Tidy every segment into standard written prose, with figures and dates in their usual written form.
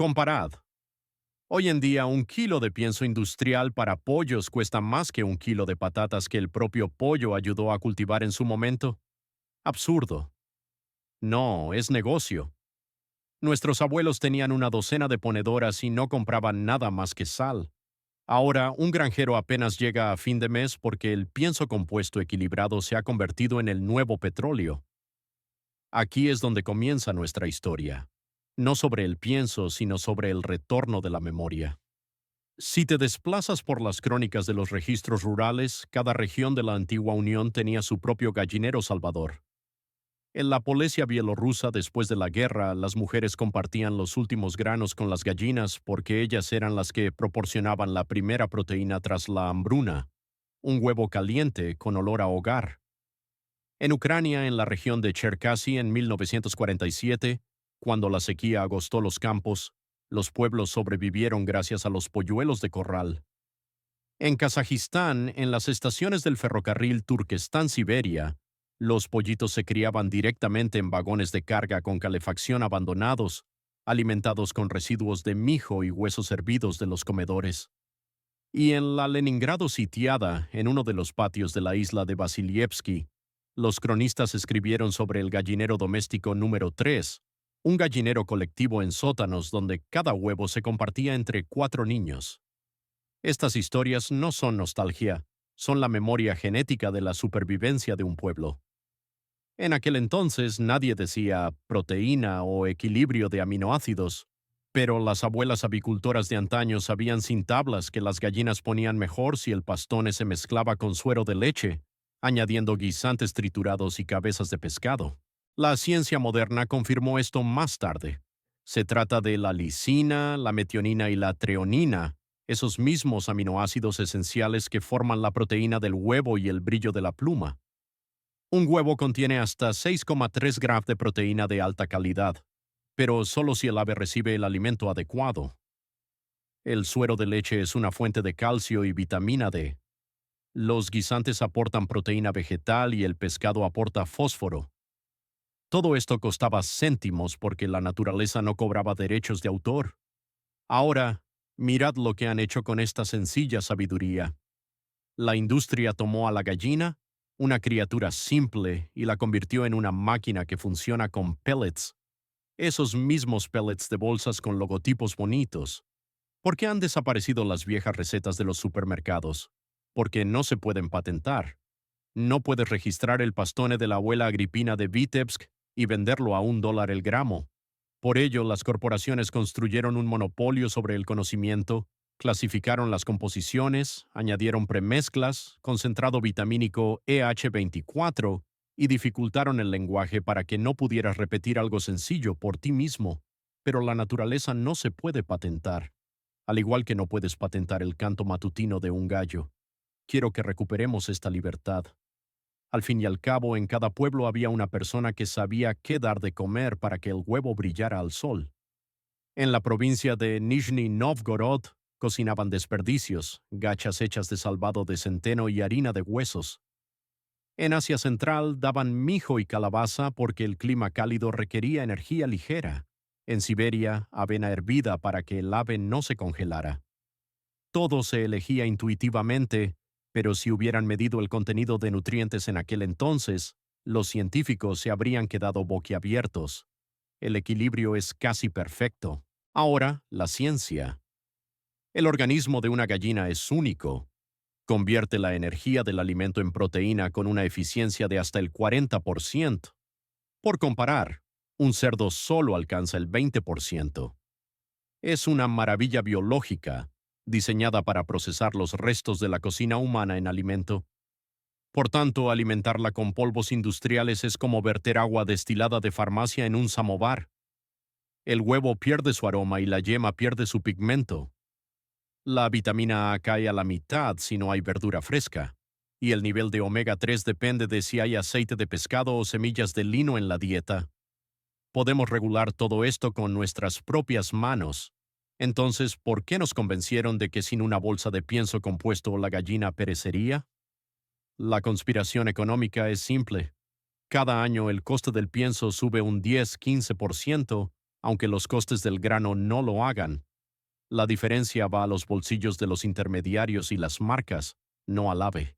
Comparad. Hoy en día un kilo de pienso industrial para pollos cuesta más que un kilo de patatas que el propio pollo ayudó a cultivar en su momento. Absurdo. No, es negocio. Nuestros abuelos tenían una docena de ponedoras y no compraban nada más que sal. Ahora, un granjero apenas llega a fin de mes porque el pienso compuesto equilibrado se ha convertido en el nuevo petróleo. Aquí es donde comienza nuestra historia. No sobre el pienso, sino sobre el retorno de la memoria. Si te desplazas por las crónicas de los registros rurales, cada región de la antigua Unión tenía su propio gallinero salvador. En la Polesia bielorrusa, después de la guerra, las mujeres compartían los últimos granos con las gallinas porque ellas eran las que proporcionaban la primera proteína tras la hambruna, un huevo caliente con olor a hogar. En Ucrania, en la región de Cherkasy, en 1947, cuando la sequía agostó los campos, los pueblos sobrevivieron gracias a los polluelos de corral. En Kazajistán, en las estaciones del ferrocarril Turquestán-Siberia, los pollitos se criaban directamente en vagones de carga con calefacción abandonados, alimentados con residuos de mijo y huesos hervidos de los comedores. Y en la Leningrado sitiada, en uno de los patios de la isla de Vasilievsky, los cronistas escribieron sobre el gallinero doméstico número 3, un gallinero colectivo en sótanos donde cada huevo se compartía entre 4 niños. Estas historias no son nostalgia, son la memoria genética de la supervivencia de un pueblo. En aquel entonces nadie decía proteína o equilibrio de aminoácidos, pero las abuelas avicultoras de antaño sabían sin tablas que las gallinas ponían mejor si el pastone se mezclaba con suero de leche, añadiendo guisantes triturados y cabezas de pescado. La ciencia moderna confirmó esto más tarde. Se trata de la lisina, la metionina y la treonina, esos mismos aminoácidos esenciales que forman la proteína del huevo y el brillo de la pluma. Un huevo contiene hasta 6,3 gramos de proteína de alta calidad, pero solo si el ave recibe el alimento adecuado. El suero de leche es una fuente de calcio y vitamina D. Los guisantes aportan proteína vegetal y el pescado aporta fósforo. Todo esto costaba céntimos porque la naturaleza no cobraba derechos de autor. Ahora, mirad lo que han hecho con esta sencilla sabiduría. La industria tomó a la gallina, una criatura simple, y la convirtió en una máquina que funciona con pellets. Esos mismos pellets de bolsas con logotipos bonitos. ¿Por qué han desaparecido las viejas recetas de los supermercados? Porque no se pueden patentar. No puedes registrar el pastone de la abuela Agripina de Vitebsk y venderlo a $1 el gramo. Por ello, las corporaciones construyeron un monopolio sobre el conocimiento, clasificaron las composiciones, añadieron premezclas, concentrado vitamínico EH24 y dificultaron el lenguaje para que no pudieras repetir algo sencillo por ti mismo. Pero la naturaleza no se puede patentar, al igual que no puedes patentar el canto matutino de un gallo. Quiero que recuperemos esta libertad. Al fin y al cabo, en cada pueblo había una persona que sabía qué dar de comer para que el huevo brillara al sol. En la provincia de Nizhny Novgorod cocinaban desperdicios, gachas hechas de salvado de centeno y harina de huesos. En Asia Central daban mijo y calabaza porque el clima cálido requería energía ligera. En Siberia, avena hervida para que el ave no se congelara. Todo se elegía intuitivamente, pero si hubieran medido el contenido de nutrientes en aquel entonces, los científicos se habrían quedado boquiabiertos. El equilibrio es casi perfecto. Ahora, la ciencia. El organismo de una gallina es único. Convierte la energía del alimento en proteína con una eficiencia de hasta el 40%. Por comparar, un cerdo solo alcanza el 20%. Es una maravilla biológica, diseñada para procesar los restos de la cocina humana en alimento. Por tanto, alimentarla con polvos industriales es como verter agua destilada de farmacia en un samovar. El huevo pierde su aroma y la yema pierde su pigmento. La vitamina A cae a la mitad si no hay verdura fresca, y el nivel de omega 3 depende de si hay aceite de pescado o semillas de lino en la dieta. Podemos regular todo esto con nuestras propias manos. Entonces, ¿por qué nos convencieron de que sin una bolsa de pienso compuesto la gallina perecería? La conspiración económica es simple. Cada año el coste del pienso sube un 10-15% aunque los costes del grano no lo hagan. La diferencia va a los bolsillos de los intermediarios y las marcas, no al ave.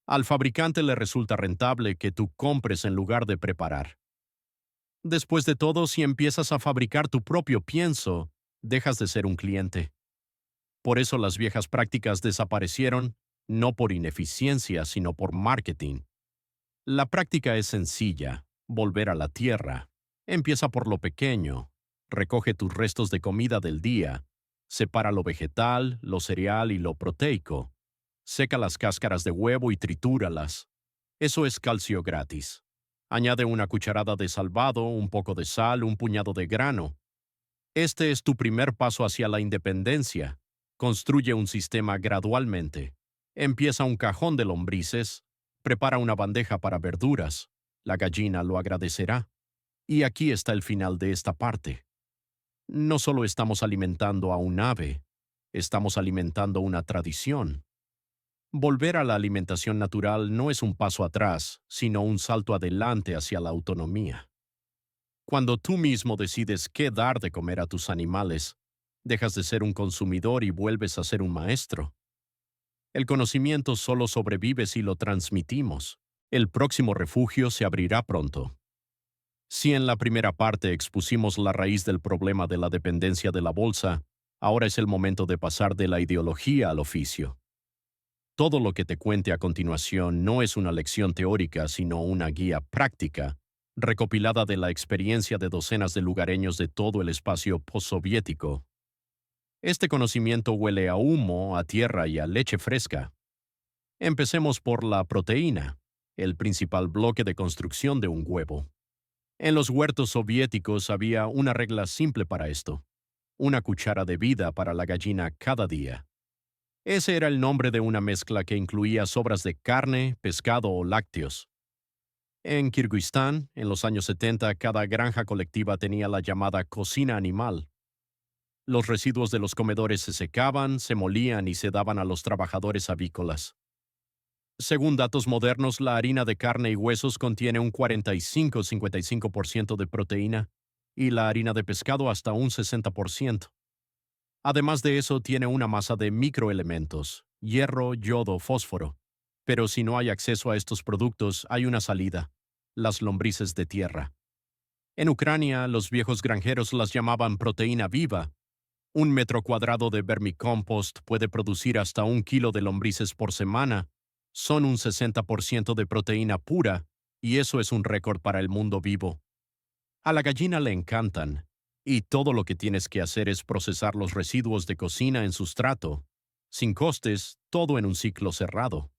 Al fabricante le resulta rentable que tú compres en lugar de preparar. Después de todo, si empiezas a fabricar tu propio pienso, dejas de ser un cliente. Por eso las viejas prácticas desaparecieron, no por ineficiencia, sino por marketing. La práctica es sencilla: volver a la tierra. Empieza por lo pequeño. Recoge tus restos de comida del día. Separa lo vegetal, lo cereal y lo proteico. Seca las cáscaras de huevo y tritúralas. Eso es calcio gratis. Añade una cucharada de salvado, un poco de sal, un puñado de grano. Este es tu primer paso hacia la independencia. Construye un sistema gradualmente. Empieza un cajón de lombrices. Prepara una bandeja para verduras. La gallina lo agradecerá. Y aquí está el final de esta parte. No solo estamos alimentando a un ave, estamos alimentando una tradición. Volver a la alimentación natural no es un paso atrás, sino un salto adelante hacia la autonomía. Cuando tú mismo decides qué dar de comer a tus animales, dejas de ser un consumidor y vuelves a ser un maestro. El conocimiento solo sobrevive si lo transmitimos. El próximo refugio se abrirá pronto. Si en la primera parte expusimos la raíz del problema de la dependencia de la bolsa, ahora es el momento de pasar de la ideología al oficio. Todo lo que te cuente a continuación no es una lección teórica, sino una guía práctica, recopilada de la experiencia de docenas de lugareños de todo el espacio postsoviético. Este conocimiento huele a humo, a tierra y a leche fresca. Empecemos por la proteína, el principal bloque de construcción de un huevo. En los huertos soviéticos había una regla simple para esto: una cuchara de vida para la gallina cada día. Ese era el nombre de una mezcla que incluía sobras de carne, pescado o lácteos. En Kirguistán, en los años 70, cada granja colectiva tenía la llamada cocina animal. Los residuos de los comedores se secaban, se molían y se daban a los trabajadores avícolas. Según datos modernos, la harina de carne y huesos contiene un 45-55% de proteína y la harina de pescado hasta un 60%. Además de eso, tiene una masa de microelementos: hierro, yodo, fósforo. Pero si no hay acceso a estos productos, hay una salida: las lombrices de tierra. En Ucrania, los viejos granjeros las llamaban proteína viva. Un metro cuadrado de vermicompost puede producir hasta 1 kilo de lombrices por semana. Son un 60% de proteína pura, y eso es un récord para el mundo vivo. A la gallina le encantan, y todo lo que tienes que hacer es procesar los residuos de cocina en sustrato, sin costes, todo en un ciclo cerrado.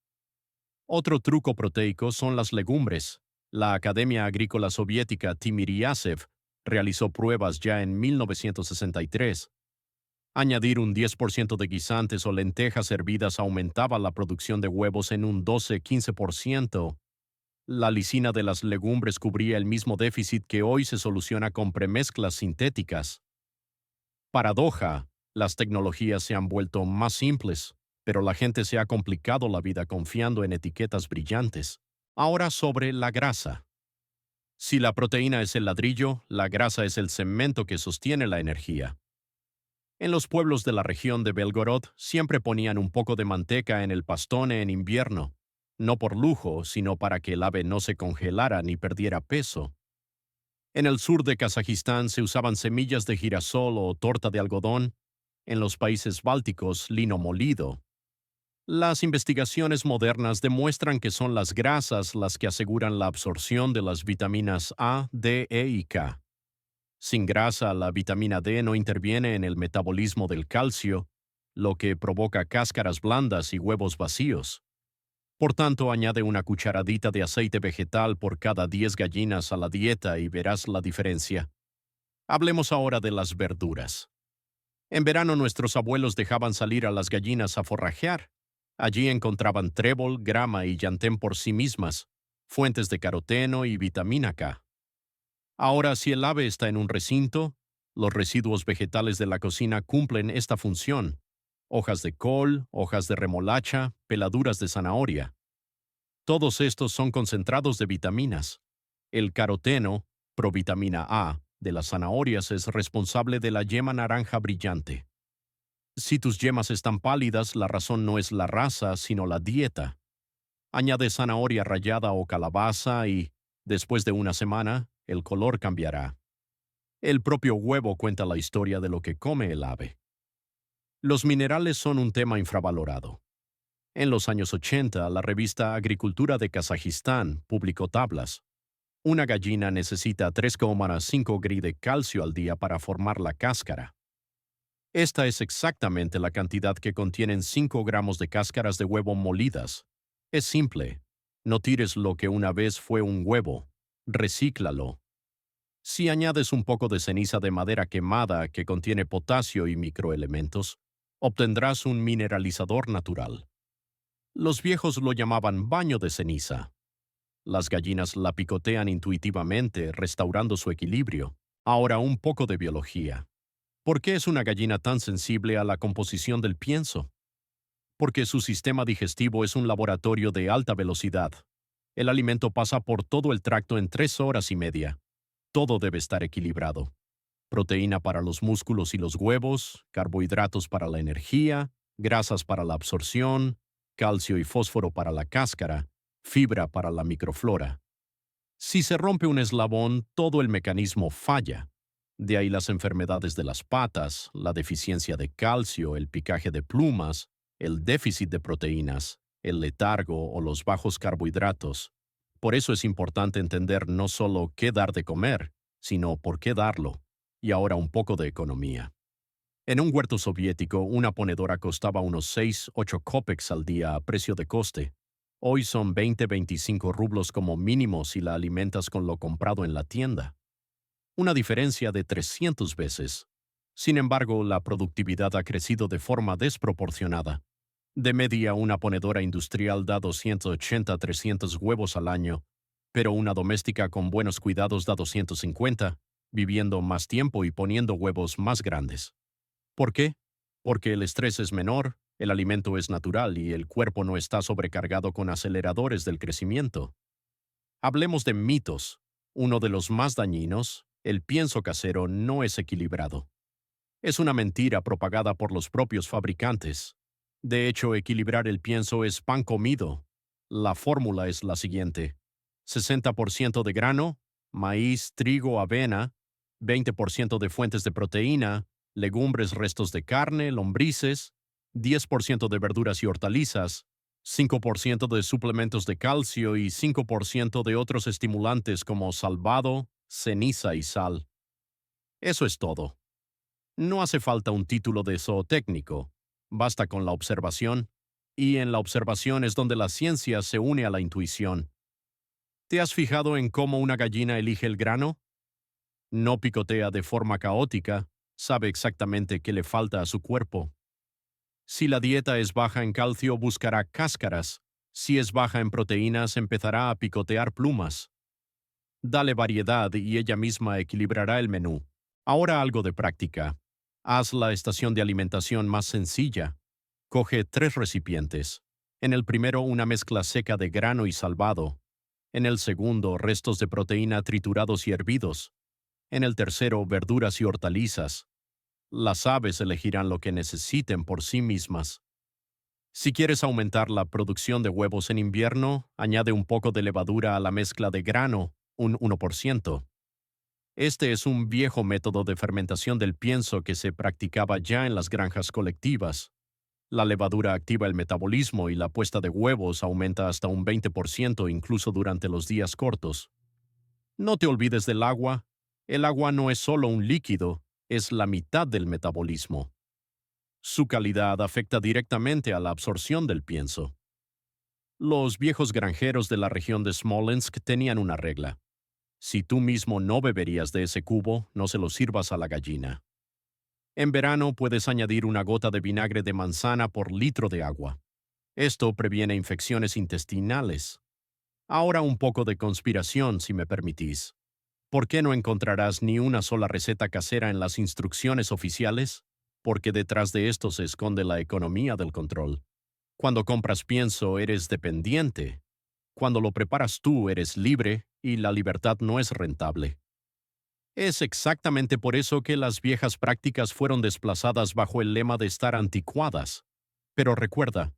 Otro truco proteico son las legumbres. La Academia Agrícola Soviética Timiryazev realizó pruebas ya en 1963. Añadir un 10% de guisantes o lentejas hervidas aumentaba la producción de huevos en un 12-15%. La lisina de las legumbres cubría el mismo déficit que hoy se soluciona con premezclas sintéticas. Paradoja: las tecnologías se han vuelto más simples, pero la gente se ha complicado la vida confiando en etiquetas brillantes. Ahora sobre la grasa. Si la proteína es el ladrillo, la grasa es el cemento que sostiene la energía. En los pueblos de la región de Belgorod siempre ponían un poco de manteca en el pastone en invierno, no por lujo, sino para que el ave no se congelara ni perdiera peso. En el sur de Kazajistán se usaban semillas de girasol o torta de algodón. En los países bálticos, lino molido. Las investigaciones modernas demuestran que son las grasas las que aseguran la absorción de las vitaminas A, D, E y K. Sin grasa, la vitamina D no interviene en el metabolismo del calcio, lo que provoca cáscaras blandas y huevos vacíos. Por tanto, añade una cucharadita de aceite vegetal por cada 10 gallinas a la dieta y verás la diferencia. Hablemos ahora de las verduras. En verano nuestros abuelos dejaban salir a las gallinas a forrajear. Allí encontraban trébol, grama y llantén por sí mismas, fuentes de caroteno y vitamina K. Ahora, si el ave está en un recinto, los residuos vegetales de la cocina cumplen esta función: hojas de col, hojas de remolacha, peladuras de zanahoria. Todos estos son concentrados de vitaminas. El caroteno, provitamina A, de las zanahorias es responsable de la yema naranja brillante. Si tus yemas están pálidas, la razón no es la raza, sino la dieta. Añade zanahoria rallada o calabaza y, después de una semana, el color cambiará. El propio huevo cuenta la historia de lo que come el ave. Los minerales son un tema infravalorado. En los años 80, la revista Agricultura de Kazajistán publicó tablas. Una gallina necesita 3,5 gri de calcio al día para formar la cáscara. Esta es exactamente la cantidad que contienen 5 gramos de cáscaras de huevo molidas. Es simple. No tires lo que una vez fue un huevo. Recíclalo. Si añades un poco de ceniza de madera quemada que contiene potasio y microelementos, obtendrás un mineralizador natural. Los viejos lo llamaban baño de ceniza. Las gallinas la picotean intuitivamente, restaurando su equilibrio. Ahora un poco de biología. ¿Por qué es una gallina tan sensible a la composición del pienso? Porque su sistema digestivo es un laboratorio de alta velocidad. El alimento pasa por todo el tracto en 3 horas y media. Todo debe estar equilibrado. Proteína para los músculos y los huevos, carbohidratos para la energía, grasas para la absorción, calcio y fósforo para la cáscara, fibra para la microflora. Si se rompe un eslabón, todo el mecanismo falla. De ahí las enfermedades de las patas, la deficiencia de calcio, el picaje de plumas, el déficit de proteínas, el letargo o los bajos carbohidratos. Por eso es importante entender no solo qué dar de comer, sino por qué darlo. Y ahora un poco de economía. En un huerto soviético, una ponedora costaba unos 6-8 kopecks al día a precio de coste. Hoy son 20-25 rublos como mínimo si la alimentas con lo comprado en la tienda. Una diferencia de 300 veces. Sin embargo, la productividad ha crecido de forma desproporcionada. De media, una ponedora industrial da 280-300 huevos al año, pero una doméstica con buenos cuidados da 250, viviendo más tiempo y poniendo huevos más grandes. ¿Por qué? Porque el estrés es menor, el alimento es natural y el cuerpo no está sobrecargado con aceleradores del crecimiento. Hablemos de mitos. Uno de los más dañinos, el pienso casero no es equilibrado. Es una mentira propagada por los propios fabricantes. De hecho, equilibrar el pienso es pan comido. La fórmula es la siguiente: 60% de grano, maíz, trigo, avena, 20% de fuentes de proteína, legumbres, restos de carne, lombrices, 10% de verduras y hortalizas, 5% de suplementos de calcio y 5% de otros estimulantes como salvado, ceniza y sal. Eso es todo. No hace falta un título de zootécnico, basta con la observación, y en la observación es donde la ciencia se une a la intuición. ¿Te has fijado en cómo una gallina elige el grano? No picotea de forma caótica, sabe exactamente qué le falta a su cuerpo. Si la dieta es baja en calcio, buscará cáscaras. Si es baja en proteínas, empezará a picotear plumas. Dale variedad y ella misma equilibrará el menú. Ahora algo de práctica. Haz la estación de alimentación más sencilla. Coge 3 recipientes. En el primero, una mezcla seca de grano y salvado. En el segundo, restos de proteína triturados y hervidos. En el tercero, verduras y hortalizas. Las aves elegirán lo que necesiten por sí mismas. Si quieres aumentar la producción de huevos en invierno, añade un poco de levadura a la mezcla de grano, un 1%. Este es un viejo método de fermentación del pienso que se practicaba ya en las granjas colectivas. La levadura activa el metabolismo y la puesta de huevos aumenta hasta un 20% incluso durante los días cortos. No te olvides del agua. El agua no es solo un líquido, es la mitad del metabolismo. Su calidad afecta directamente a la absorción del pienso. Los viejos granjeros de la región de Smolensk tenían una regla. Si tú mismo no beberías de ese cubo, no se lo sirvas a la gallina. En verano puedes añadir una gota de vinagre de manzana por litro de agua. Esto previene infecciones intestinales. Ahora un poco de conspiración, si me permitís. ¿Por qué no encontrarás ni una sola receta casera en las instrucciones oficiales? Porque detrás de esto se esconde la economía del control. Cuando compras pienso, eres dependiente. Cuando lo preparas tú, eres libre, y la libertad no es rentable. Es exactamente por eso que las viejas prácticas fueron desplazadas bajo el lema de estar anticuadas. Pero recuerda,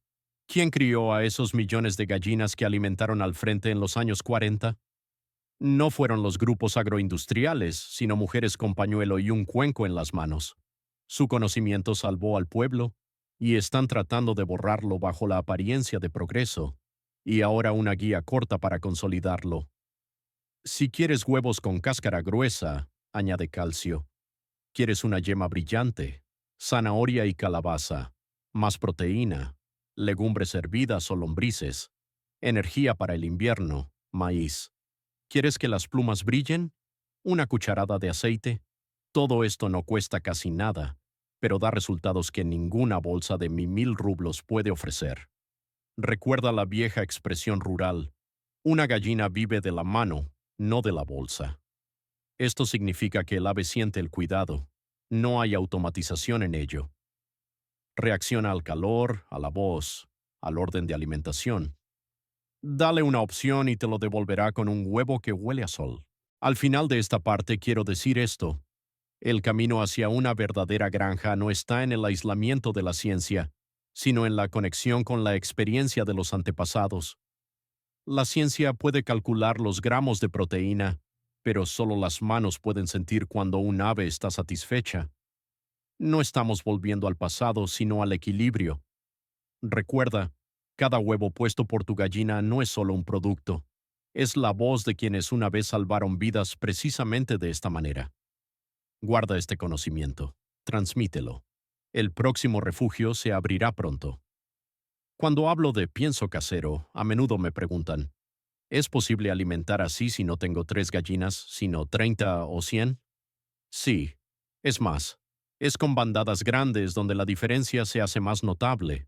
¿quién crió a esos millones de gallinas que alimentaron al frente en los años 40? No fueron los grupos agroindustriales, sino mujeres con pañuelo y un cuenco en las manos. Su conocimiento salvó al pueblo, y están tratando de borrarlo bajo la apariencia de progreso, y ahora una guía corta para consolidarlo. Si quieres huevos con cáscara gruesa, añade calcio. Quieres una yema brillante, zanahoria y calabaza, más proteína, legumbres hervidas o lombrices, energía para el invierno, maíz. ¿Quieres que las plumas brillen? Una cucharada de aceite. Todo esto no cuesta casi nada, pero da resultados que ninguna bolsa de mi 1000 rublos puede ofrecer. Recuerda la vieja expresión rural: una gallina vive de la mano, no de la bolsa. Esto significa que el ave siente el cuidado. No hay automatización en ello. Reacciona al calor, a la voz, al orden de alimentación. Dale una opción y te lo devolverá con un huevo que huele a sol. Al final de esta parte quiero decir esto: el camino hacia una verdadera granja no está en el aislamiento de la ciencia, sino en la conexión con la experiencia de los antepasados. La ciencia puede calcular los gramos de proteína, pero solo las manos pueden sentir cuando un ave está satisfecha. No estamos volviendo al pasado, sino al equilibrio. Recuerda, cada huevo puesto por tu gallina no es solo un producto, es la voz de quienes una vez salvaron vidas precisamente de esta manera. Guarda este conocimiento, transmítelo. El próximo refugio se abrirá pronto. Cuando hablo de pienso casero, a menudo me preguntan: ¿es posible alimentar así si no tengo 3 gallinas, sino 30 o 100? Sí. Es más, es con bandadas grandes donde la diferencia se hace más notable.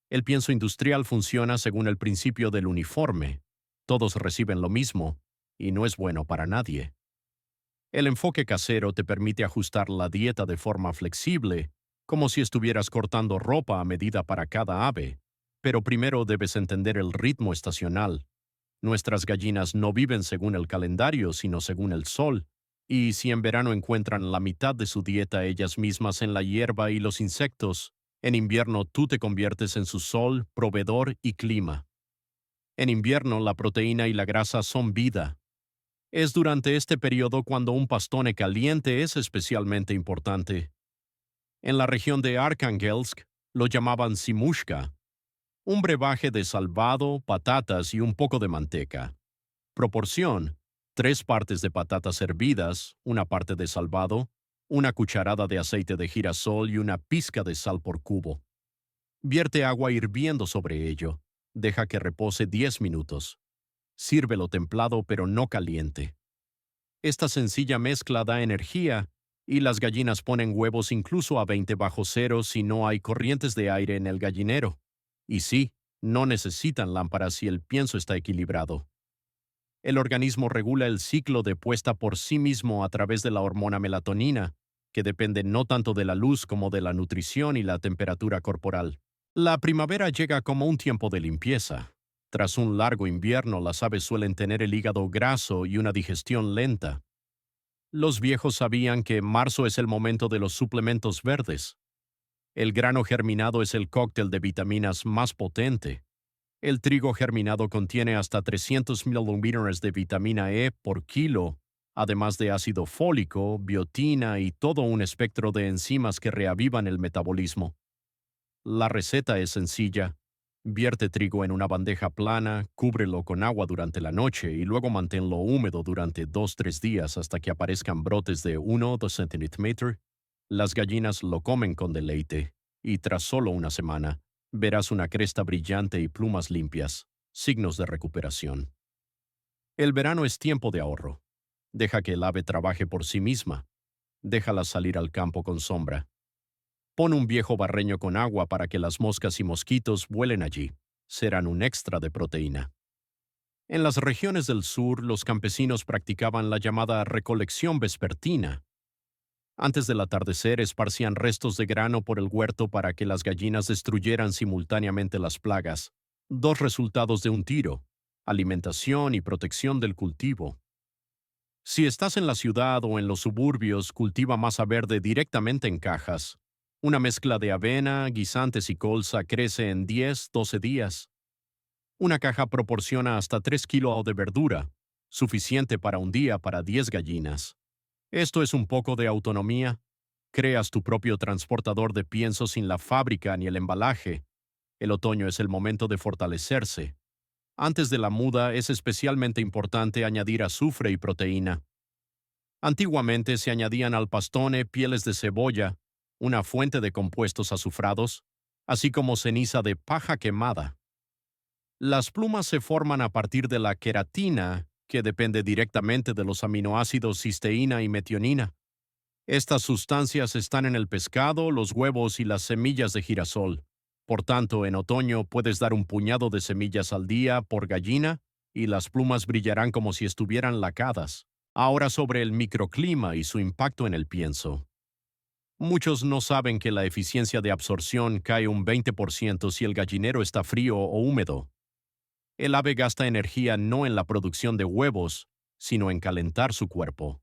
El pienso industrial funciona según el principio del uniforme. Todos reciben lo mismo, y no es bueno para nadie. El enfoque casero te permite ajustar la dieta de forma flexible, como si estuvieras cortando ropa a medida para cada ave. Pero primero debes entender el ritmo estacional. Nuestras gallinas no viven según el calendario, sino según el sol, y si en verano encuentran la mitad de su dieta ellas mismas en la hierba y los insectos, en invierno tú te conviertes en su sol, proveedor y clima. En invierno la proteína y la grasa son vida. Es durante este periodo cuando un pastone caliente es especialmente importante. En la región de Arkhangelsk lo llamaban simushka, un brebaje de salvado, patatas y un poco de manteca. Proporción: 3 partes de patatas hervidas, una parte de salvado, una cucharada de aceite de girasol y una pizca de sal por cubo. Vierte agua hirviendo sobre ello. Deja que repose 10 minutos. Sírvelo templado pero no caliente. Esta sencilla mezcla da energía, y las gallinas ponen huevos incluso a 20 bajo cero si no hay corrientes de aire en el gallinero. Y sí, no necesitan lámparas si el pienso está equilibrado. El organismo regula el ciclo de puesta por sí mismo a través de la hormona melatonina, que depende no tanto de la luz como de la nutrición y la temperatura corporal. La primavera llega como un tiempo de limpieza. Tras un largo invierno, las aves suelen tener el hígado graso y una digestión lenta. Los viejos sabían que marzo es el momento de los suplementos verdes. El grano germinado es el cóctel de vitaminas más potente. El trigo germinado contiene hasta 300 mililitros de vitamina E por kilo, además de ácido fólico, biotina y todo un espectro de enzimas que reavivan el metabolismo. La receta es sencilla. Vierte trigo en una bandeja plana, cúbrelo con agua durante la noche y luego manténlo húmedo durante 2-3 días hasta que aparezcan brotes de 1 o 2 centímetros. Las gallinas lo comen con deleite, y tras solo una semana, verás una cresta brillante y plumas limpias, signos de recuperación. El verano es tiempo de ahorro. Deja que el ave trabaje por sí misma. Déjala salir al campo con sombra. Pon un viejo barreño con agua para que las moscas y mosquitos vuelen allí. Serán un extra de proteína. En las regiones del sur, los campesinos practicaban la llamada recolección vespertina. Antes del atardecer, esparcían restos de grano por el huerto para que las gallinas destruyeran simultáneamente las plagas. 2 resultados de un tiro: alimentación y protección del cultivo. Si estás en la ciudad o en los suburbios, cultiva masa verde directamente en cajas. Una mezcla de avena, guisantes y colza crece en 10-12 días. Una caja proporciona hasta 3 kilos de verdura, suficiente para un día para 10 gallinas. Esto es un poco de autonomía. Creas tu propio transportador de pienso sin la fábrica ni el embalaje. El otoño es el momento de fortalecerse. Antes de la muda es especialmente importante añadir azufre y proteína. Antiguamente se añadían al pastone pieles de cebolla, una fuente de compuestos azufrados, así como ceniza de paja quemada. Las plumas se forman a partir de la queratina, que depende directamente de los aminoácidos cisteína y metionina. Estas sustancias están en el pescado, los huevos y las semillas de girasol. Por tanto, en otoño puedes dar un puñado de semillas al día por gallina y las plumas brillarán como si estuvieran lacadas. Ahora sobre el microclima y su impacto en el pienso. Muchos no saben que la eficiencia de absorción cae un 20% si el gallinero está frío o húmedo. El ave gasta energía no en la producción de huevos, sino en calentar su cuerpo.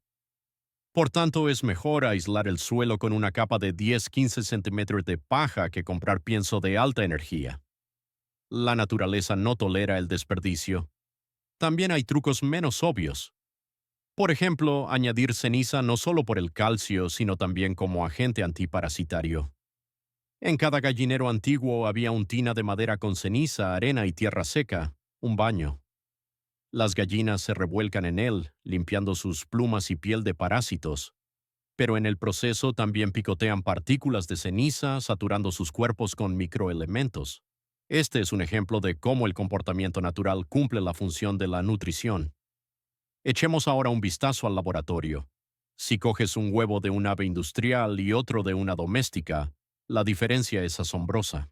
Por tanto, es mejor aislar el suelo con una capa de 10-15 centímetros de paja que comprar pienso de alta energía. La naturaleza no tolera el desperdicio. También hay trucos menos obvios. Por ejemplo, añadir ceniza no solo por el calcio, sino también como agente antiparasitario. En cada gallinero antiguo había un tina de madera con ceniza, arena y tierra seca, un baño. Las gallinas se revuelcan en él, limpiando sus plumas y piel de parásitos, pero en el proceso también picotean partículas de ceniza, saturando sus cuerpos con microelementos. Este es un ejemplo de cómo el comportamiento natural cumple la función de la nutrición. Echemos ahora un vistazo al laboratorio. Si coges un huevo de un ave industrial y otro de una doméstica, la diferencia es asombrosa.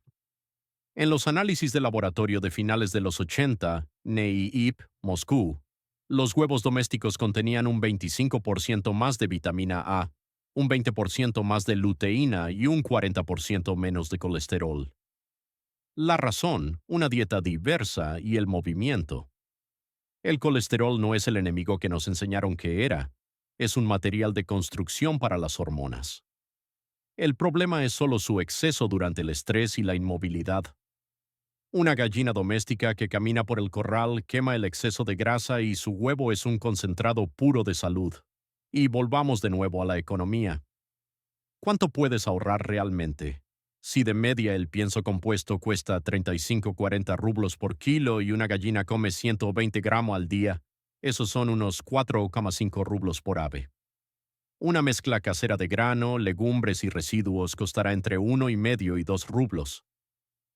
En los análisis de laboratorio de finales de los 80, NEI-IP, Moscú, los huevos domésticos contenían un 25% más de vitamina A, un 20% más de luteína y un 40% menos de colesterol. La razón, una dieta diversa y el movimiento. El colesterol no es el enemigo que nos enseñaron que era, es un material de construcción para las hormonas. El problema es solo su exceso durante el estrés y la inmovilidad. Una gallina doméstica que camina por el corral quema el exceso de grasa y su huevo es un concentrado puro de salud. Y volvamos de nuevo a la economía. ¿Cuánto puedes ahorrar realmente? Si de media el pienso compuesto cuesta 35-40 rublos por kilo y una gallina come 120 gramos al día, esos son unos 4,5 rublos por ave. Una mezcla casera de grano, legumbres y residuos costará entre 1,5 y 2 rublos.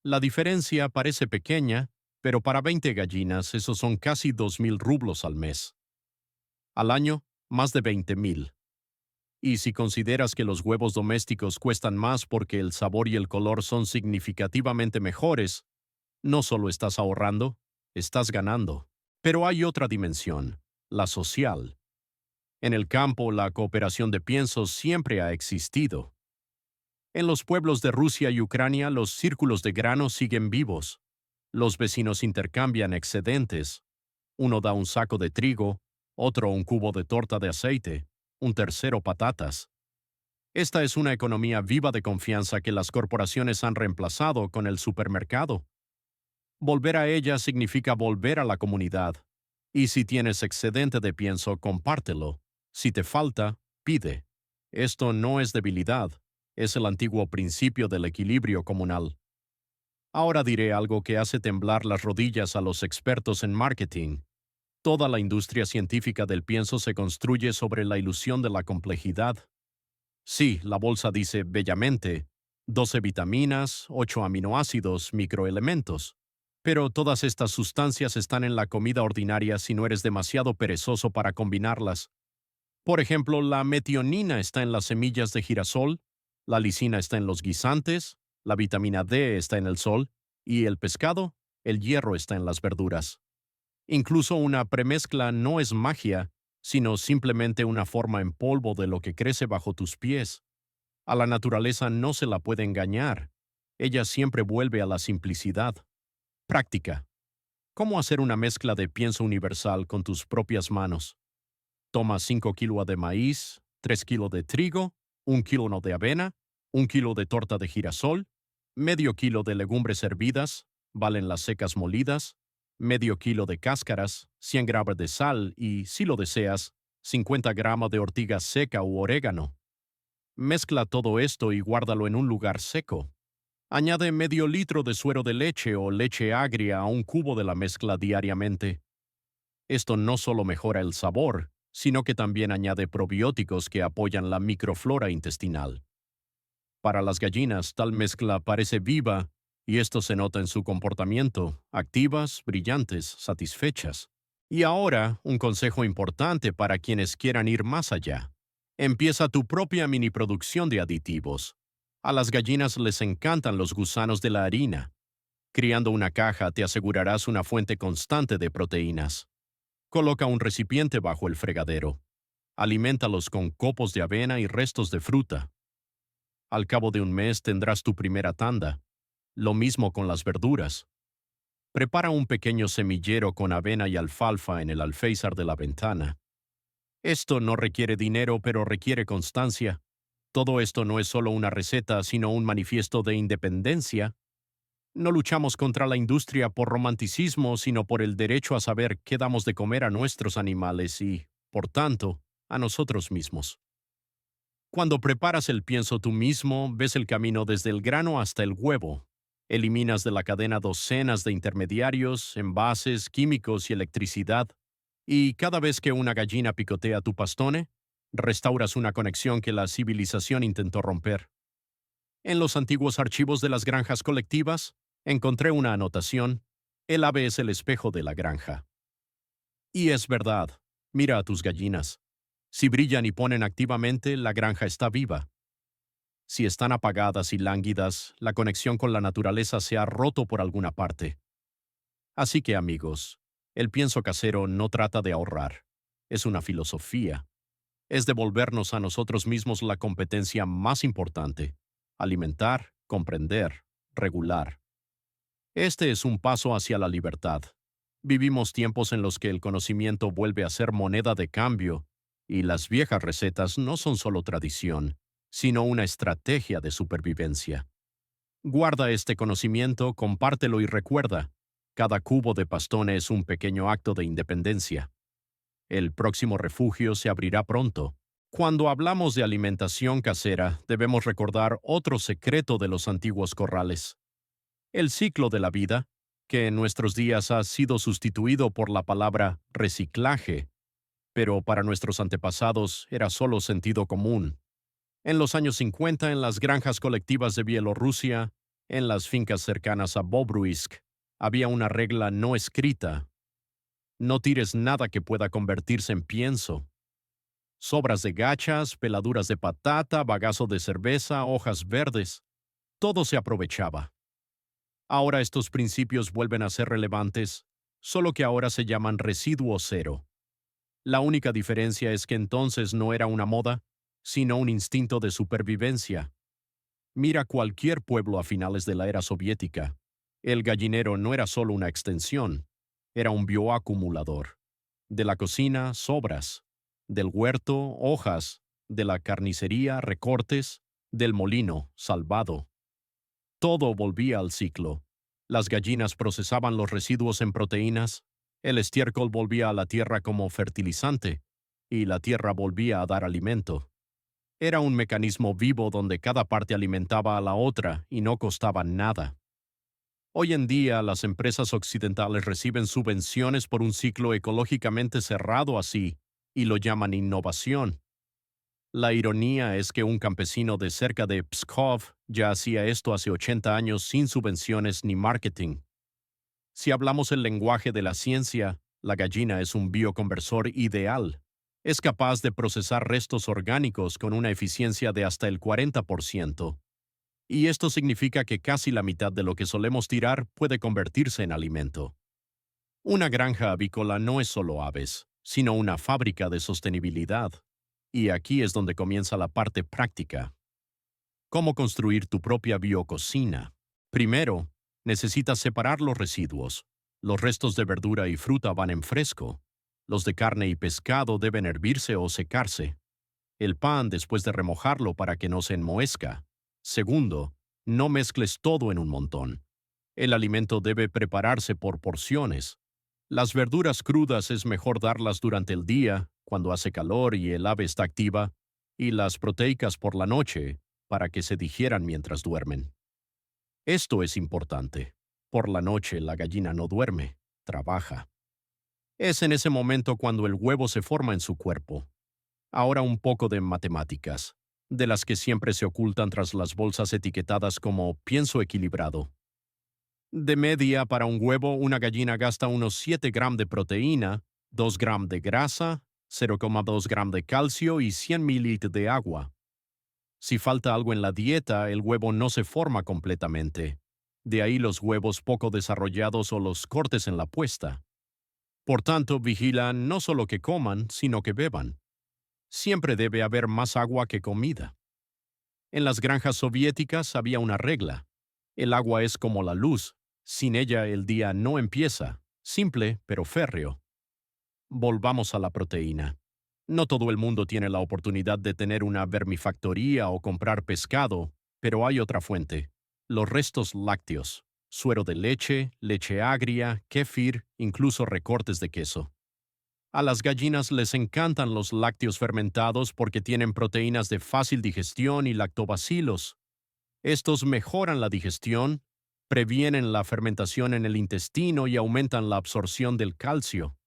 La diferencia parece pequeña, pero para 20 gallinas esos son casi 2,000 rublos al mes. Al año, más de 20,000. Y si consideras que los huevos domésticos cuestan más porque el sabor y el color son significativamente mejores, no solo estás ahorrando, estás ganando. Pero hay otra dimensión, la social. En el campo, la cooperación de piensos siempre ha existido. En los pueblos de Rusia y Ucrania, los círculos de grano siguen vivos. Los vecinos intercambian excedentes. Uno da un saco de trigo, otro un cubo de torta de aceite, un tercero patatas. Esta es una economía viva de confianza que las corporaciones han reemplazado con el supermercado. Volver a ella significa volver a la comunidad. Y si tienes excedente de pienso, compártelo. Si te falta, pide. Esto no es debilidad, es el antiguo principio del equilibrio comunal. Ahora diré algo que hace temblar las rodillas a los expertos en marketing. Toda la industria científica del pienso se construye sobre la ilusión de la complejidad. Sí, la bolsa dice bellamente 12 vitaminas, 8 aminoácidos, microelementos. Pero todas estas sustancias están en la comida ordinaria si no eres demasiado perezoso para combinarlas. Por ejemplo, la metionina está en las semillas de girasol, la lisina está en los guisantes, la vitamina D está en el sol, y el pescado, el hierro está en las verduras. Incluso una premezcla no es magia, sino simplemente una forma en polvo de lo que crece bajo tus pies. A la naturaleza no se la puede engañar. Ella siempre vuelve a la simplicidad. Práctica. ¿Cómo hacer una mezcla de pienso universal con tus propias manos? Toma 5 kilos de maíz, 3 kilos de trigo, 1 kilo de avena, 1 kilo de torta de girasol, medio kilo de legumbres hervidas, valen las secas molidas, medio kilo de cáscaras, 100 gramos de sal y, si lo deseas, 50 gramos de ortiga seca u orégano. Mezcla todo esto y guárdalo en un lugar seco. Añade medio litro de suero de leche o leche agria a un cubo de la mezcla diariamente. Esto no solo mejora el sabor, sino que también añade probióticos que apoyan la microflora intestinal. Para las gallinas, tal mezcla parece viva y esto se nota en su comportamiento, activas, brillantes, satisfechas. Y ahora, un consejo importante para quienes quieran ir más allá. Empieza tu propia mini producción de aditivos. A las gallinas les encantan los gusanos de la harina. Criando una caja te asegurarás una fuente constante de proteínas. Coloca un recipiente bajo el fregadero. Aliméntalos con copos de avena y restos de fruta. Al cabo de un mes tendrás tu primera tanda. Lo mismo con las verduras. Prepara un pequeño semillero con avena y alfalfa en el alféizar de la ventana. Esto no requiere dinero, pero requiere constancia. Todo esto no es solo una receta, sino un manifiesto de independencia. No luchamos contra la industria por romanticismo, sino por el derecho a saber qué damos de comer a nuestros animales y, por tanto, a nosotros mismos. Cuando preparas el pienso tú mismo, ves el camino desde el grano hasta el huevo. Eliminas de la cadena docenas de intermediarios, envases, químicos y electricidad. Y cada vez que una gallina picotea tu pastone, restauras una conexión que la civilización intentó romper. En los antiguos archivos de las granjas colectivas, encontré una anotación: el ave es el espejo de la granja. Y es verdad, mira a tus gallinas. Si brillan y ponen activamente, la granja está viva. Si están apagadas y lánguidas, la conexión con la naturaleza se ha roto por alguna parte. Así que, amigos, el pienso casero no trata de ahorrar. Es una filosofía. Es devolvernos a nosotros mismos la competencia más importante: alimentar, comprender, regular. Este es un paso hacia la libertad. Vivimos tiempos en los que el conocimiento vuelve a ser moneda de cambio, y las viejas recetas no son solo tradición, sino una estrategia de supervivencia. Guarda este conocimiento, compártelo y recuerda: cada cubo de pastone es un pequeño acto de independencia. El próximo refugio se abrirá pronto. Cuando hablamos de alimentación casera, debemos recordar otro secreto de los antiguos corrales: el ciclo de la vida, que en nuestros días ha sido sustituido por la palabra reciclaje, pero para nuestros antepasados era solo sentido común. En los años 50, en las granjas colectivas de Bielorrusia, en las fincas cercanas a Bobruisk, había una regla no escrita: no tires nada que pueda convertirse en pienso. Sobras de gachas, peladuras de patata, bagazo de cerveza, hojas verdes, todo se aprovechaba. Ahora estos principios vuelven a ser relevantes, solo que ahora se llaman residuo cero. La única diferencia es que entonces no era una moda, sino un instinto de supervivencia. Mira cualquier pueblo a finales de la era soviética. El gallinero no era solo una extensión, era un bioacumulador. De la cocina, sobras; del huerto, hojas; de la carnicería, recortes; del molino, salvado. Todo volvía al ciclo. Las gallinas procesaban los residuos en proteínas, el estiércol volvía a la tierra como fertilizante, y la tierra volvía a dar alimento. Era un mecanismo vivo donde cada parte alimentaba a la otra y no costaba nada. Hoy en día, las empresas occidentales reciben subvenciones por un ciclo ecológicamente cerrado así, y lo llaman innovación. La ironía es que un campesino de cerca de Pskov ya hacía esto hace 80 años sin subvenciones ni marketing. Si hablamos el lenguaje de la ciencia, la gallina es un bioconversor ideal. Es capaz de procesar restos orgánicos con una eficiencia de hasta el 40%. Y esto significa que casi la mitad de lo que solemos tirar puede convertirse en alimento. Una granja avícola no es solo aves, sino una fábrica de sostenibilidad. Y aquí es donde comienza la parte práctica. ¿Cómo construir tu propia biococina? Primero, necesitas separar los residuos. Los restos de verdura y fruta van en fresco. Los de carne y pescado deben hervirse o secarse. El pan después de remojarlo para que no se enmohezca. Segundo, no mezcles todo en un montón. El alimento debe prepararse por porciones. Las verduras crudas es mejor darlas durante el día, cuando hace calor y el ave está activa, y las proteicas por la noche, para que se digieran mientras duermen. Esto es importante. Por la noche la gallina no duerme, trabaja. Es en ese momento cuando el huevo se forma en su cuerpo. Ahora un poco de matemáticas, de las que siempre se ocultan tras las bolsas etiquetadas como pienso equilibrado. De media, para un huevo, una gallina gasta unos 7 gramos de proteína, 2 gramos de grasa, 0,2 gramos de calcio y 100 mililitros de agua. Si falta algo en la dieta, el huevo no se forma completamente. De ahí los huevos poco desarrollados o los cortes en la puesta. Por tanto, vigilan no solo que coman, sino que beban. Siempre debe haber más agua que comida. En las granjas soviéticas había una regla. El agua es como la luz. Sin ella el día no empieza. Simple, pero férreo. Volvamos a la proteína. No todo el mundo tiene la oportunidad de tener una vermifactoría o comprar pescado, pero hay otra fuente. Los restos lácteos. Suero de leche, leche agria, kéfir, incluso recortes de queso. A las gallinas les encantan los lácteos fermentados porque tienen proteínas de fácil digestión y lactobacilos. Estos mejoran la digestión, previenen la fermentación en el intestino y aumentan la absorción del calcio.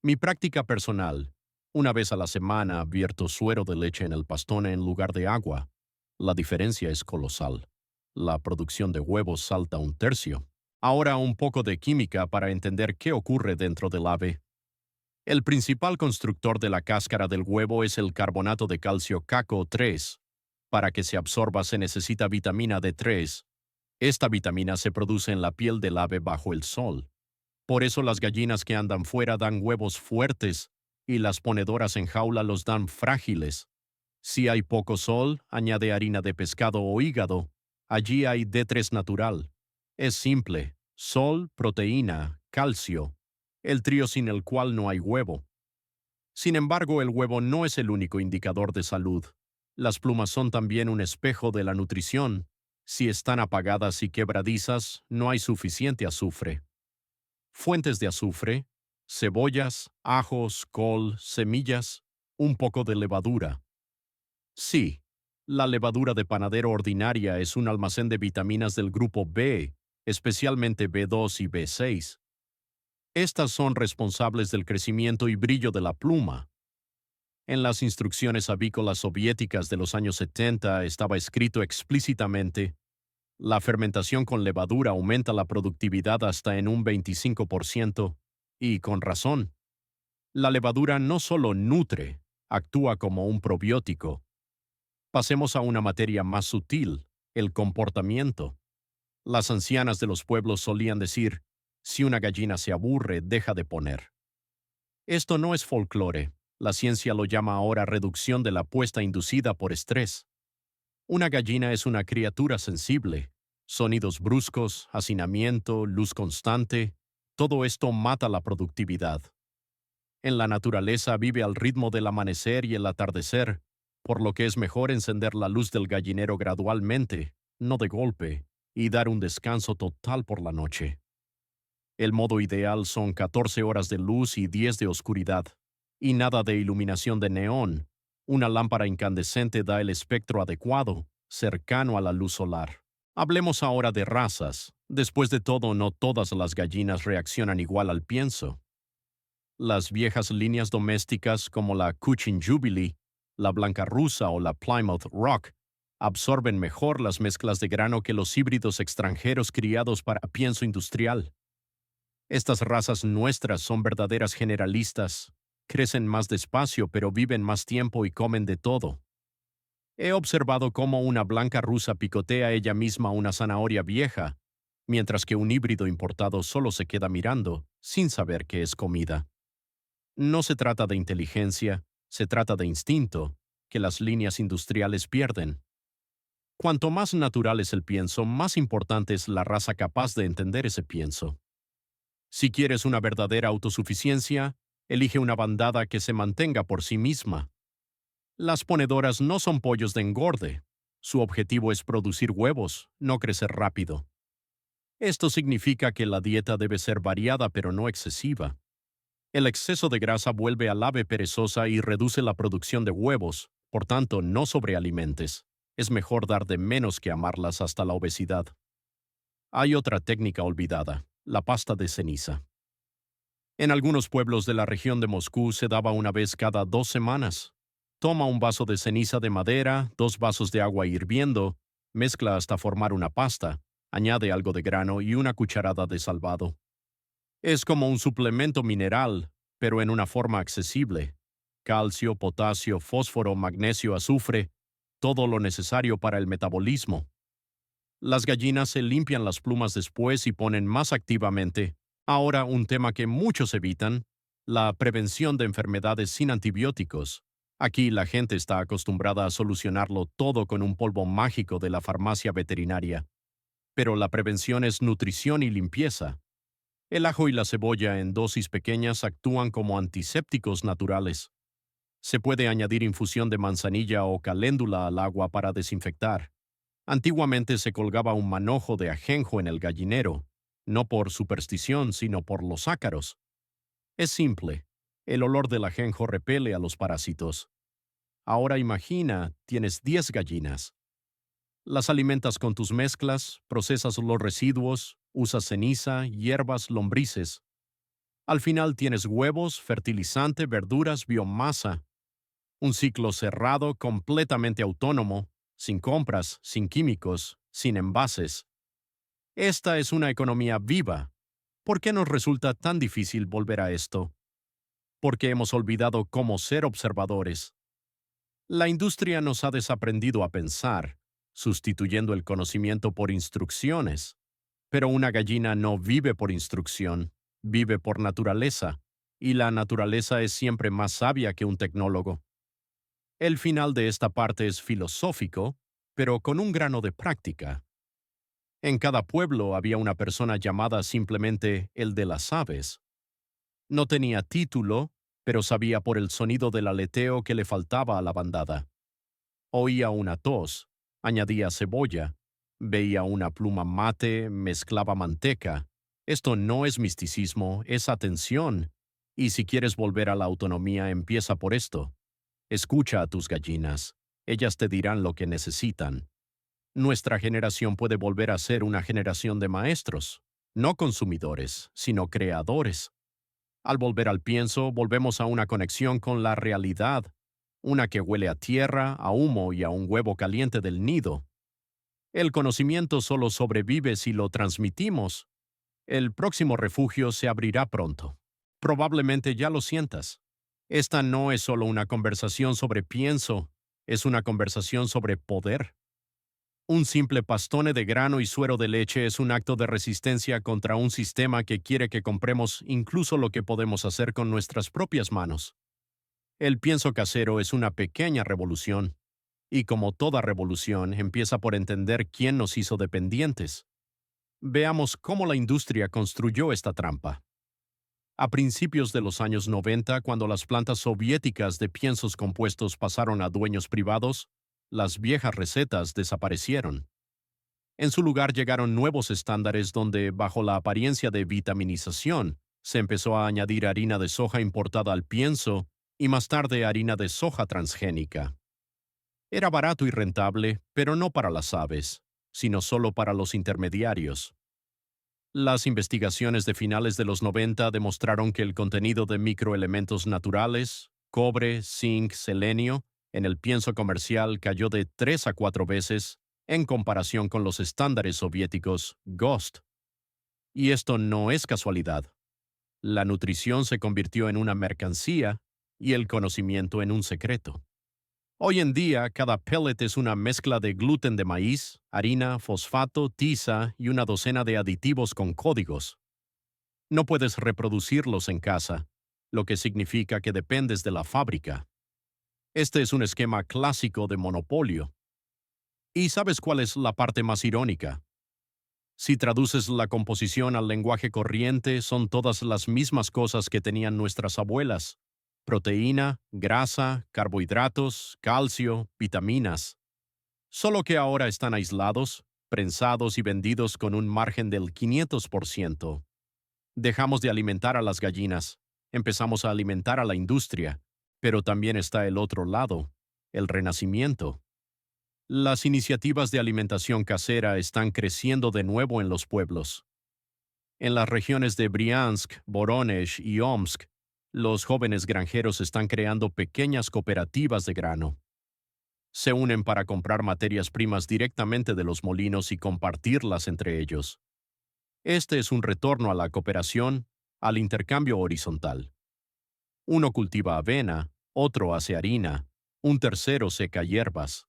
Mi práctica personal. Una vez a la semana vierto suero de leche en el pastón en lugar de agua. La diferencia es colosal. La producción de huevos salta un tercio. Ahora un poco de química para entender qué ocurre dentro del ave. El principal constructor de la cáscara del huevo es el carbonato de calcio CaCO3. Para que se absorba se necesita vitamina D3. Esta vitamina se produce en la piel del ave bajo el sol. Por eso las gallinas que andan fuera dan huevos fuertes y las ponedoras en jaula los dan frágiles. Si hay poco sol, añade harina de pescado o hígado. Allí hay D3 natural. Es simple: sol, proteína, calcio. El trío sin el cual no hay huevo. Sin embargo, el huevo no es el único indicador de salud. Las plumas son también un espejo de la nutrición. Si están apagadas y quebradizas, no hay suficiente azufre. Fuentes de azufre: cebollas, ajos, col, semillas, un poco de levadura. Sí, la levadura de panadero ordinaria es un almacén de vitaminas del grupo B, especialmente B2 y B6. Estas son responsables del crecimiento y brillo de la pluma. En las instrucciones avícolas soviéticas de los años 70 estaba escrito explícitamente: la fermentación con levadura aumenta la productividad hasta en un 25%, y con razón. La levadura no solo nutre, actúa como un probiótico. Pasemos a una materia más sutil: el comportamiento. Las ancianas de los pueblos solían decir: si una gallina se aburre, deja de poner. Esto no es folclore. La ciencia lo llama ahora reducción de la puesta inducida por estrés. Una gallina es una criatura sensible. Sonidos bruscos, hacinamiento, luz constante, todo esto mata la productividad. En la naturaleza vive al ritmo del amanecer y el atardecer, por lo que es mejor encender la luz del gallinero gradualmente, no de golpe, y dar un descanso total por la noche. El modo ideal son 14 horas de luz y 10 de oscuridad, y nada de iluminación de neón. Una lámpara incandescente da el espectro adecuado, cercano a la luz solar. Hablemos ahora de razas. Después de todo, no todas las gallinas reaccionan igual al pienso. Las viejas líneas domésticas como la Cochin Jubilee, la Blanca Rusa o la Plymouth Rock absorben mejor las mezclas de grano que los híbridos extranjeros criados para pienso industrial. Estas razas nuestras son verdaderas generalistas. Crecen más despacio, pero viven más tiempo y comen de todo. He observado cómo una blanca rusa picotea ella misma una zanahoria vieja, mientras que un híbrido importado solo se queda mirando, sin saber que es comida. No se trata de inteligencia, se trata de instinto, que las líneas industriales pierden. Cuanto más natural es el pienso, más importante es la raza capaz de entender ese pienso. Si quieres una verdadera autosuficiencia, Elige una bandada que se mantenga por sí misma. Las ponedoras no son pollos de engorde. Su objetivo es producir huevos, no crecer rápido. Esto significa que la dieta debe ser variada pero no excesiva. El exceso de grasa vuelve al ave perezosa y reduce la producción de huevos, por tanto, no sobrealimentes. Es mejor dar de menos que amarlas hasta la obesidad. Hay otra técnica olvidada, la pasta de ceniza. En algunos pueblos de la región de Moscú se daba una vez cada 2 semanas. Toma un vaso de ceniza de madera, 2 vasos de agua hirviendo, mezcla hasta formar una pasta, añade algo de grano y una cucharada de salvado. Es como un suplemento mineral, pero en una forma accesible. Calcio, potasio, fósforo, magnesio, azufre, todo lo necesario para el metabolismo. Las gallinas se limpian las plumas después y ponen más activamente. Ahora un tema que muchos evitan, la prevención de enfermedades sin antibióticos. Aquí la gente está acostumbrada a solucionarlo todo con un polvo mágico de la farmacia veterinaria. Pero la prevención es nutrición y limpieza. El ajo y la cebolla en dosis pequeñas actúan como antisépticos naturales. Se puede añadir infusión de manzanilla o caléndula al agua para desinfectar. Antiguamente se colgaba un manojo de ajenjo en el gallinero, no por superstición, sino por los ácaros. Es simple. El olor del ajenjo repele a los parásitos. Ahora imagina, tienes 10 gallinas. Las alimentas con tus mezclas, procesas los residuos, usas ceniza, hierbas, lombrices. Al final tienes huevos, fertilizante, verduras, biomasa. Un ciclo cerrado, completamente autónomo, sin compras, sin químicos, sin envases. Esta es una economía viva. ¿Por qué nos resulta tan difícil volver a esto? Porque hemos olvidado cómo ser observadores. La industria nos ha desaprendido a pensar, sustituyendo el conocimiento por instrucciones. Pero una gallina no vive por instrucción, vive por naturaleza, y la naturaleza es siempre más sabia que un tecnólogo. El final de esta parte es filosófico, pero con un grano de práctica. En cada pueblo había una persona llamada simplemente el de las aves. No tenía título, pero sabía por el sonido del aleteo que le faltaba a la bandada. Oía una tos, añadía cebolla, veía una pluma mate, mezclaba manteca. Esto no es misticismo, es atención. Y si quieres volver a la autonomía, empieza por esto. Escucha a tus gallinas. Ellas te dirán lo que necesitan. Nuestra generación puede volver a ser una generación de maestros, no consumidores, sino creadores. Al volver al pienso, volvemos a una conexión con la realidad, una que huele a tierra, a humo y a un huevo caliente del nido. El conocimiento solo sobrevive si lo transmitimos. El próximo refugio se abrirá pronto. Probablemente ya lo sientas. Esta no es solo una conversación sobre pienso, es una conversación sobre poder. Un simple pastone de grano y suero de leche es un acto de resistencia contra un sistema que quiere que compremos incluso lo que podemos hacer con nuestras propias manos. El pienso casero es una pequeña revolución, y como toda revolución, empieza por entender quién nos hizo dependientes. Veamos cómo la industria construyó esta trampa. A principios de los años 90, cuando las plantas soviéticas de piensos compuestos pasaron a dueños privados, las viejas recetas desaparecieron. En su lugar llegaron nuevos estándares donde, bajo la apariencia de vitaminización, se empezó a añadir harina de soja importada al pienso y más tarde harina de soja transgénica. Era barato y rentable, pero no para las aves, sino solo para los intermediarios. Las investigaciones de finales de los 90 demostraron que el contenido de microelementos naturales, cobre, zinc, selenio, en el pienso comercial cayó de 3 a 4 veces en comparación con los estándares soviéticos GOST. Y esto no es casualidad. La nutrición se convirtió en una mercancía y el conocimiento en un secreto. Hoy en día, cada pellet es una mezcla de gluten de maíz, harina, fosfato, tiza y una docena de aditivos con códigos. No puedes reproducirlos en casa, lo que significa que dependes de la fábrica. Este es un esquema clásico de monopolio. ¿Y sabes cuál es la parte más irónica? Si traduces la composición al lenguaje corriente, son todas las mismas cosas que tenían nuestras abuelas: proteína, grasa, carbohidratos, calcio, vitaminas. Solo que ahora están aislados, prensados y vendidos con un margen del 500%. Dejamos de alimentar a las gallinas, empezamos a alimentar a la industria, pero también está el otro lado, el renacimiento. Las iniciativas de alimentación casera están creciendo de nuevo en los pueblos. En las regiones de Briansk, Voronezh y Omsk, los jóvenes granjeros están creando pequeñas cooperativas de grano. Se unen para comprar materias primas directamente de los molinos y compartirlas entre ellos. Este es un retorno a la cooperación, al intercambio horizontal. Uno cultiva avena, otro hace harina, un tercero seca hierbas.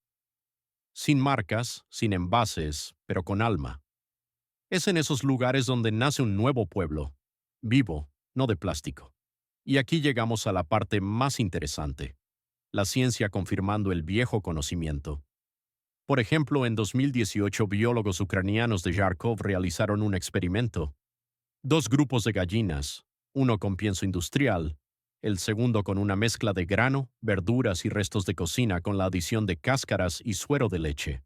Sin marcas, sin envases, pero con alma. Es en esos lugares donde nace un nuevo pueblo, vivo, no de plástico. Y aquí llegamos a la parte más interesante: la ciencia confirmando el viejo conocimiento. Por ejemplo, en 2018 biólogos ucranianos de Kharkov realizaron un experimento. Dos grupos de gallinas, uno con pienso industrial, el segundo con una mezcla de grano, verduras y restos de cocina con la adición de cáscaras y suero de leche.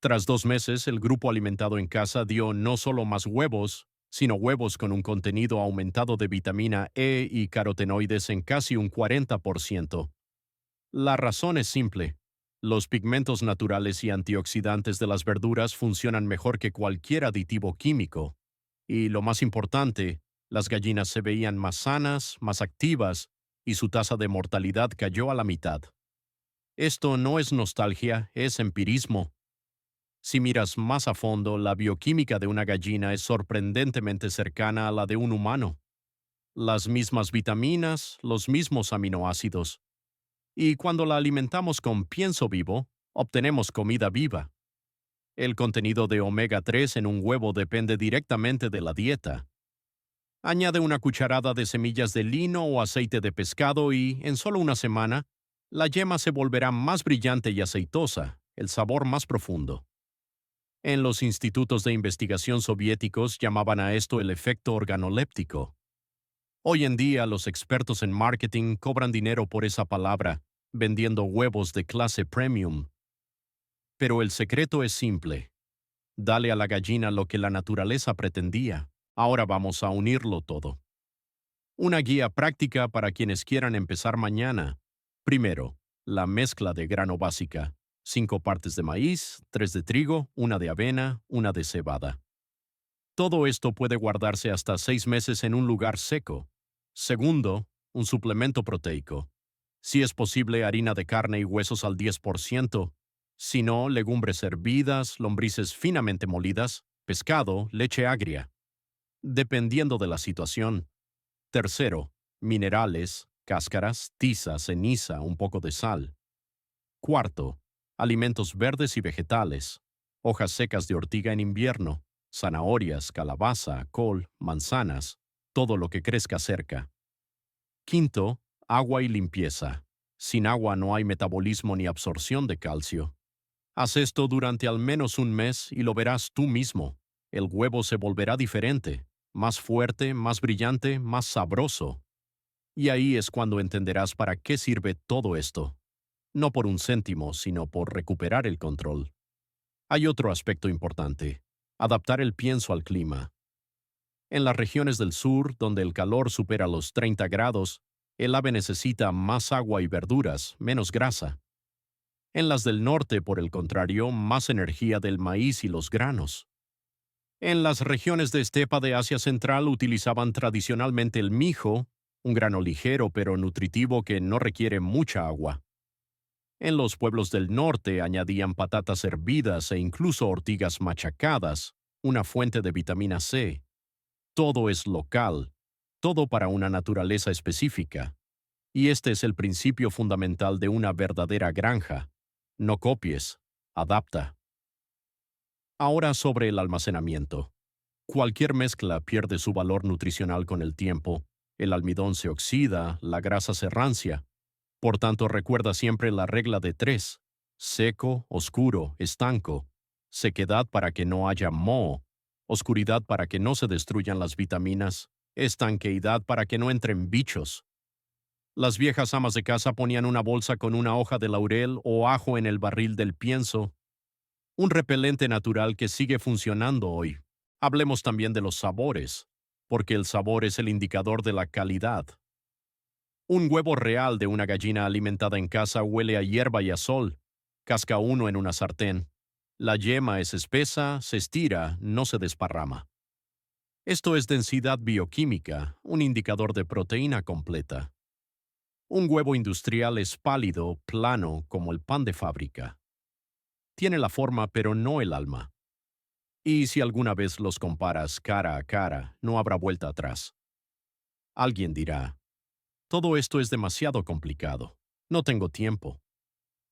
Tras 2 meses, el grupo alimentado en casa dio no solo más huevos, sino huevos con un contenido aumentado de vitamina E y carotenoides en casi un 40%. La razón es simple: los pigmentos naturales y antioxidantes de las verduras funcionan mejor que cualquier aditivo químico. Y lo más importante, las gallinas se veían más sanas, más activas, y su tasa de mortalidad cayó a la mitad. Esto no es nostalgia, es empirismo. Si miras más a fondo, la bioquímica de una gallina es sorprendentemente cercana a la de un humano. Las mismas vitaminas, los mismos aminoácidos. Y cuando la alimentamos con pienso vivo, obtenemos comida viva. El contenido de omega 3 en un huevo depende directamente de la dieta. Añade una cucharada de semillas de lino o aceite de pescado y, en solo una semana, la yema se volverá más brillante y aceitosa, el sabor más profundo. En los institutos de investigación soviéticos llamaban a esto el efecto organoléptico. Hoy en día los expertos en marketing cobran dinero por esa palabra, vendiendo huevos de clase premium. Pero el secreto es simple: dale a la gallina lo que la naturaleza pretendía. Ahora vamos a unirlo todo. Una guía práctica para quienes quieran empezar mañana. Primero, la mezcla de grano básica: 5 partes de maíz, 3 de trigo, una de avena, una de cebada. Todo esto puede guardarse hasta 6 meses en un lugar seco. Segundo, un suplemento proteico. Si es posible, harina de carne y huesos al 10%. Si no, legumbres hervidas, lombrices finamente molidas, pescado, leche agria. Dependiendo de la situación. Tercero, minerales, cáscaras, tiza, ceniza, un poco de sal. Cuarto, alimentos verdes y vegetales: hojas secas de ortiga en invierno, zanahorias, calabaza, col, manzanas, todo lo que crezca cerca. Quinto, agua y limpieza. Sin agua no hay metabolismo ni absorción de calcio. Haz esto durante al menos un mes y lo verás tú mismo. El huevo se volverá diferente, más fuerte, más brillante, más sabroso. Y ahí es cuando entenderás para qué sirve todo esto. No por un céntimo, sino por recuperar el control. Hay otro aspecto importante: adaptar el pienso al clima. En las regiones del sur, donde el calor supera los 30 grados, el ave necesita más agua y verduras, menos grasa. En las del norte, por el contrario, más energía del maíz y los granos. En las regiones de estepa de Asia Central utilizaban tradicionalmente el mijo, un grano ligero pero nutritivo que no requiere mucha agua. En los pueblos del norte añadían patatas hervidas e incluso ortigas machacadas, una fuente de vitamina C. Todo es local, todo para una naturaleza específica. Y este es el principio fundamental de una verdadera granja: no copies, adapta. Ahora, sobre el almacenamiento. Cualquier mezcla pierde su valor nutricional con el tiempo. El almidón se oxida, la grasa se rancia. Por tanto, recuerda siempre la regla de 3: seco, oscuro, estanco. Sequedad para que no haya moho. oscuridad para que no se destruyan las vitaminas, estanqueidad para que no entren bichos. Las viejas amas de casa ponían una bolsa con una hoja de laurel o ajo en el barril del pienso, un repelente natural que sigue funcionando hoy. Hablemos también de los sabores, porque el sabor es el indicador de la calidad. Un huevo real de una gallina alimentada en casa huele a hierba y a sol. Casca uno en una sartén. La yema es espesa, se estira, no se desparrama. Esto es densidad bioquímica, un indicador de proteína completa. Un huevo industrial es pálido, plano, como el pan de fábrica. Tiene la forma pero no el alma. Y si alguna vez los comparas cara a cara, no habrá vuelta atrás. Alguien dirá, todo esto es demasiado complicado. No tengo tiempo.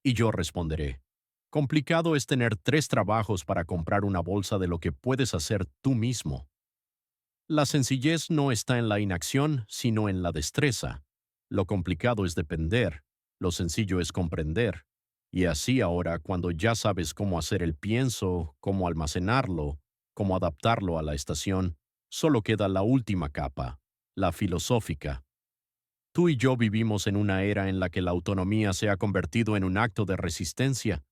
Y yo responderé, complicado es tener 3 trabajos para comprar una bolsa de lo que puedes hacer tú mismo. La sencillez no está en la inacción, sino en la destreza. Lo complicado es depender, lo sencillo es comprender. Y así ahora, cuando ya sabes cómo hacer el pienso, cómo almacenarlo, cómo adaptarlo a la estación, solo queda la última capa, la filosófica. Tú y yo vivimos en una era en la que la autonomía se ha convertido en un acto de resistencia,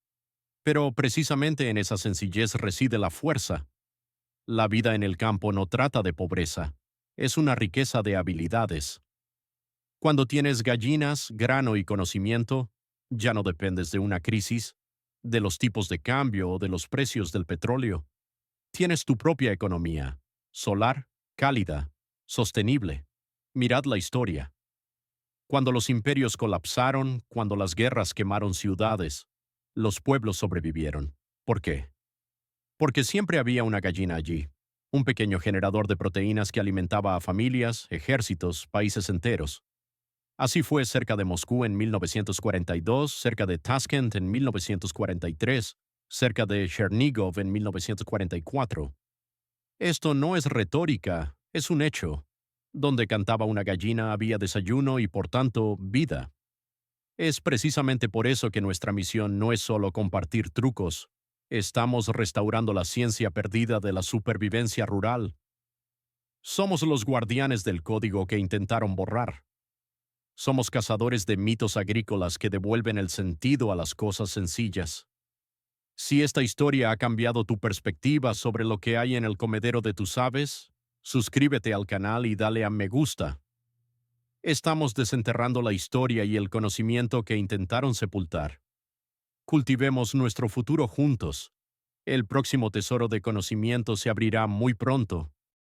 pero precisamente en esa sencillez reside la fuerza. La vida en el campo no trata de pobreza, es una riqueza de habilidades. Cuando tienes gallinas, grano y conocimiento, ya no dependes de una crisis, de los tipos de cambio o de los precios del petróleo. Tienes tu propia economía, solar, cálida, sostenible. Mirad la historia. Cuando los imperios colapsaron, cuando las guerras quemaron ciudades, los pueblos sobrevivieron. ¿Por qué? Porque siempre había una gallina allí, un pequeño generador de proteínas que alimentaba a familias, ejércitos, países enteros. Así fue cerca de Moscú en 1942, cerca de Tashkent en 1943, cerca de Chernigov en 1944. Esto no es retórica, es un hecho. Donde cantaba una gallina había desayuno y por tanto vida. Es precisamente por eso que nuestra misión no es solo compartir trucos. Estamos restaurando la ciencia perdida de la supervivencia rural. Somos los guardianes del código que intentaron borrar. Somos cazadores de mitos agrícolas que devuelven el sentido a las cosas sencillas. Si esta historia ha cambiado tu perspectiva sobre lo que hay en el comedero de tus aves, suscríbete al canal y dale a me gusta. Estamos desenterrando la historia y el conocimiento que intentaron sepultar. Cultivemos nuestro futuro juntos. El próximo tesoro de conocimiento se abrirá muy pronto.